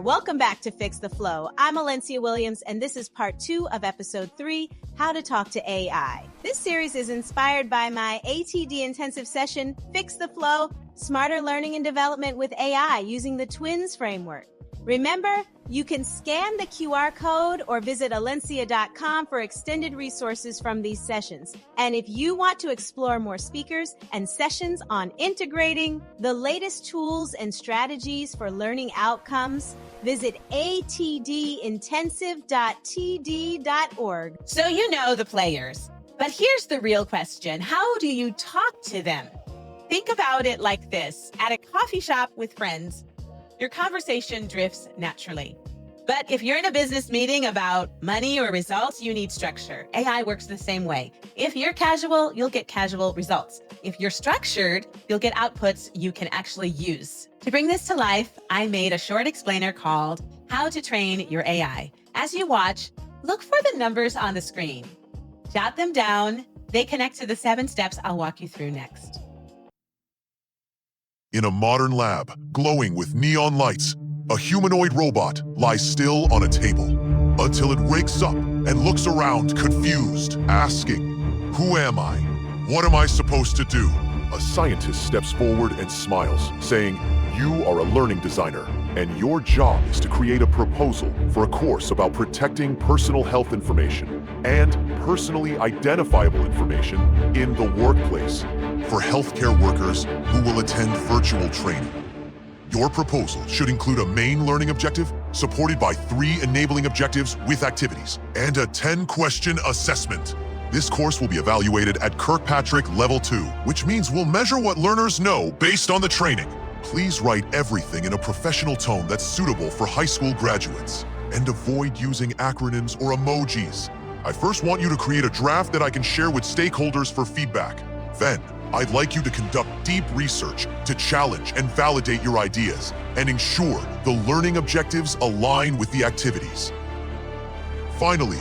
Welcome back to Fix the Flow. I'm Alencia Williams, and this is part 2 of episode 3, How to Talk to AI. This series is inspired by my ATD Intensive session, Fix the Flow, Smarter Learning and Development with AI using the TWINS framework. Remember, you can scan the QR code or visit alencia.com for extended resources from these sessions. And if you want to explore more speakers and sessions on integrating the latest tools and strategies for learning outcomes, visit atdintensive.td.org. So you know the players, but here's the real question. How do you talk to them? Think about it like this. At a coffee shop with friends, your conversation drifts naturally. But if you're in a business meeting about money or results, you need structure. AI works the same way. If you're casual, you'll get casual results. If you're structured, you'll get outputs you can actually use. To bring this to life, I made a short explainer called How to Train Your AI. As you watch, look for the numbers on the screen. Jot them down. They connect to the 7 steps I'll walk you through next. In a modern lab, glowing with neon lights, a humanoid robot lies still on a table until it wakes up and looks around confused, asking, "Who am I? What am I supposed to do?" A scientist steps forward and smiles, saying, "You are a learning designer, and your job is to create a proposal for a course about protecting personal health information and personally identifiable information in the workplace for healthcare workers who will attend virtual training. Your proposal should include a main learning objective supported by 3 enabling objectives with activities and a 10-question assessment. This course will be evaluated at Kirkpatrick Level 2, which means we'll measure what learners know based on the training. Please write everything in a professional tone that's suitable for high school graduates, and avoid using acronyms or emojis. I first want you to create a draft that I can share with stakeholders for feedback. Then, I'd like you to conduct deep research to challenge and validate your ideas and ensure the learning objectives align with the activities. Finally,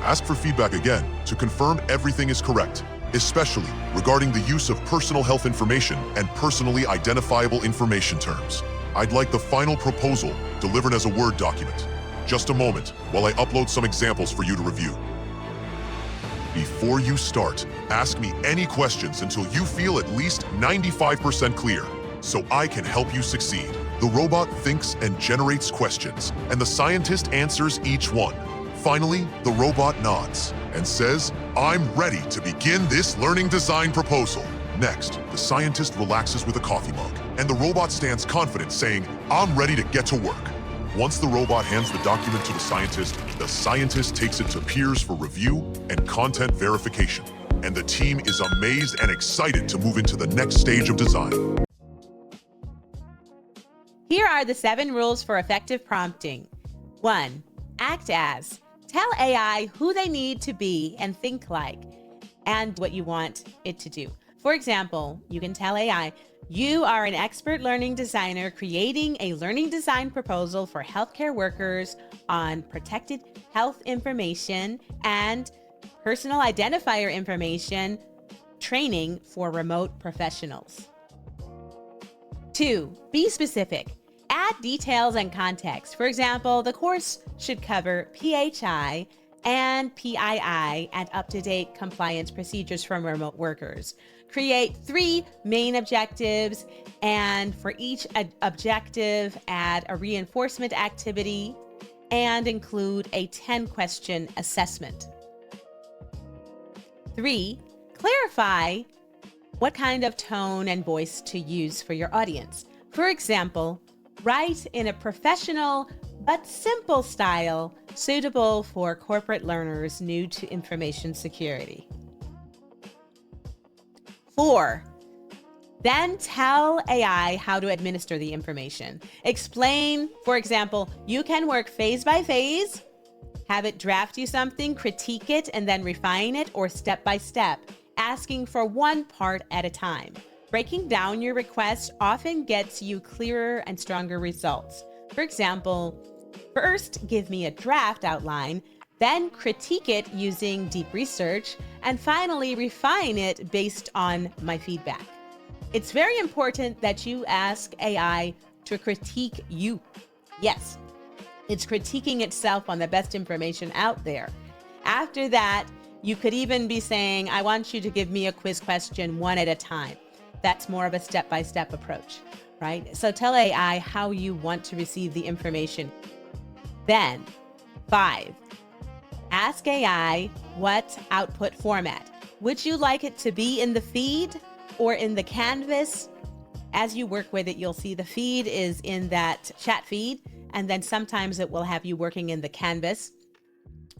ask for feedback again to confirm everything is correct, especially regarding the use of personal health information and personally identifiable information terms. I'd like the final proposal delivered as a Word document. Just a moment while I upload some examples for you to review. Before you start, ask me any questions until you feel at least 95% clear, so I can help you succeed. The robot thinks and generates questions, and the scientist answers each one. Finally, the robot nods and says, "I'm ready to begin this learning design proposal." Next, the scientist relaxes with a coffee mug, and the robot stands confident, saying, "I'm ready to get to work." Once the robot hands the document to the scientist takes it to peers for review and content verification, and the team is amazed and excited to move into the next stage of design. Here are the 7 rules for effective prompting. 1. Act as. Tell AI who they need to be and think like, and what you want it to do. For example, you can tell AI, "You are an expert learning designer creating a learning design proposal for healthcare workers on protected health information and personal identifier information training for remote professionals." 2. Be specific. Add details and context. For example, the course should cover PHI and PII and up-to-date compliance procedures from remote workers. Create 3 main objectives, and for each objective, add a reinforcement activity and include a 10-question assessment. 3. Clarify what kind of tone and voice to use for your audience. For example, write in a professional but simple style suitable for corporate learners new to information security. 4. Then tell AI how to administer the information. Explain, for example, you can work phase by phase, have it draft you something, critique it, and then refine it, or step by step, asking for one part at a time. Breaking down your request often gets you clearer and stronger results. For example, first give me a draft outline, then critique it using deep research, and finally refine it based on my feedback. It's very important that you ask AI to critique you. Yes, it's critiquing itself on the best information out there. After that, you could even be saying, I want you to give me a quiz question one at a time. That's more of a step-by-step approach, right? So tell AI how you want to receive the information. Then, 5, ask AI what output format. Would you like it to be in the feed or in the canvas? As you work with it, you'll see the feed is in that chat feed, and then sometimes it will have you working in the canvas.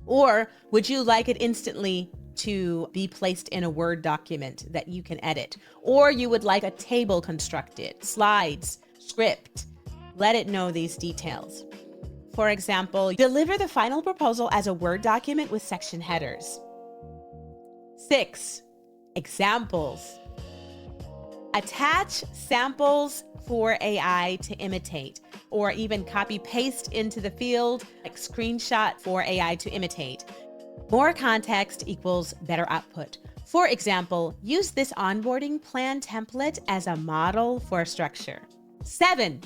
Or would you like it instantly to be placed in a Word document that you can edit? Or you would like a table constructed, slides, script. Let it know these details. For example, deliver the final proposal as a Word document with section headers. 6, examples. Attach samples for AI to imitate, or even copy paste into the field, like screenshot for AI to imitate. More context equals better output. For example, use this onboarding plan template as a model for structure. 7,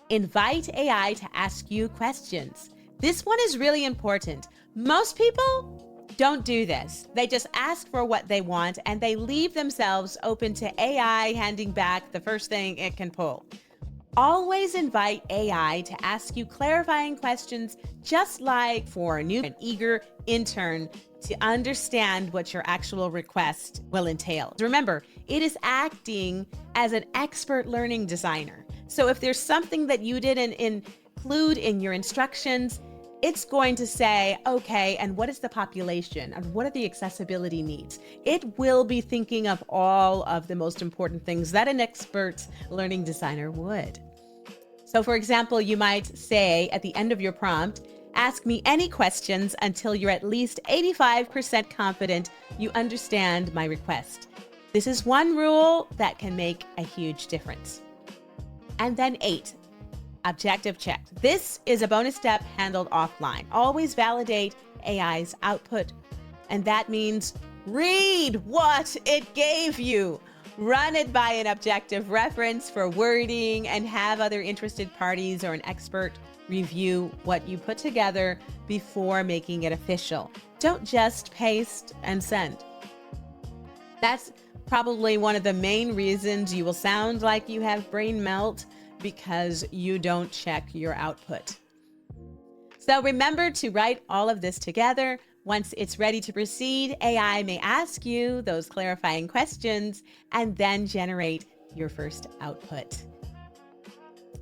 invite AI to ask you questions. This one is really important. Most people don't do this. They just ask for what they want and they leave themselves open to AI handing back the first thing it can pull. Always invite AI to ask you clarifying questions, just like for a new and eager intern to understand what your actual request will entail. Remember, it is acting as an expert learning designer. So if there's something that you didn't include in your instructions, it's going to say, okay, and what is the population and what are the accessibility needs? It will be thinking of all of the most important things that an expert learning designer would. So for example, you might say at the end of your prompt, ask me any questions until you're at least 85% confident you understand my request. This is one rule that can make a huge difference. And then 8, objective check. This is a bonus step handled offline. Always validate AI's output. And that means read what it gave you. Run it by an objective reference for wording and have other interested parties or an expert review what you put together before making it official. Don't just paste and send. That's probably one of the main reasons you will sound like you have brain melt, because you don't check your output. So remember to write all of this together. Once it's ready to proceed, AI may ask you those clarifying questions and then generate your first output.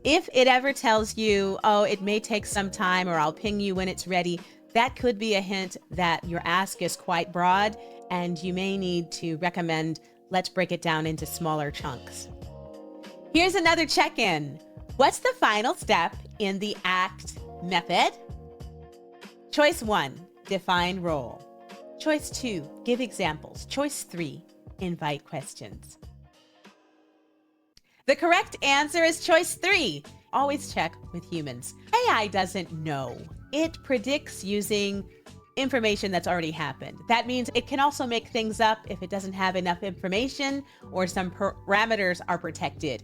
If it ever tells you, oh, it may take some time or I'll ping you when it's ready, that could be a hint that your ask is quite broad and you may need to recommend, let's break it down into smaller chunks. Here's another check-in. What's the final step in the ACT method? Choice 1, define role. Choice 2, give examples. Choice 3, invite questions. The correct answer is choice 3. Always check with humans. AI doesn't know. It predicts using information that's already happened. That means it can also make things up if it doesn't have enough information or some parameters are protected.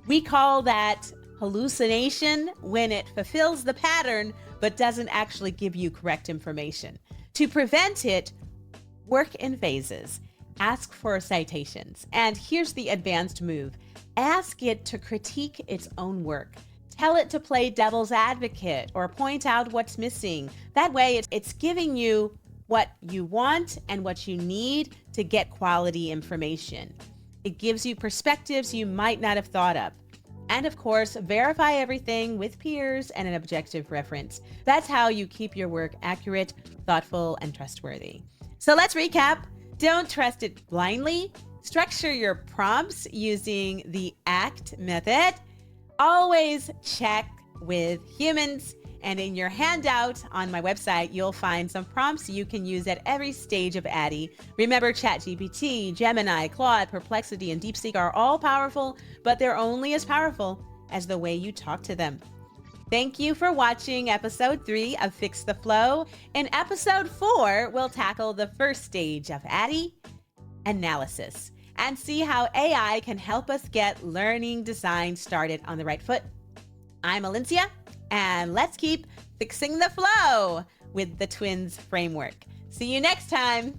We call that hallucination when it fulfills the pattern but doesn't actually give you correct information. To prevent it, work in phases. Ask for citations. And here's the advanced move. Ask it to critique its own work. Tell it to play devil's advocate or point out what's missing. That way, it's giving you what you want and what you need to get quality information. It gives you perspectives you might not have thought of. And of course, verify everything with peers and an objective reference. That's how you keep your work accurate, thoughtful, and trustworthy. So let's recap. Don't trust it blindly. Structure your prompts using the ACT method. Always check with humans. And in your handout on my website, you'll find some prompts you can use at every stage of ATD. Remember, ChatGPT, Gemini, Claude, Perplexity, and DeepSeek are all powerful, but they're only as powerful as the way you talk to them. Thank you for watching episode 3 of Fix the Flow. In episode 4, we'll tackle the first stage of ATD, analysis, and see how AI can help us get learning design started on the right foot. I'm Alicia, and let's keep fixing the flow with the twins framework. See you next time.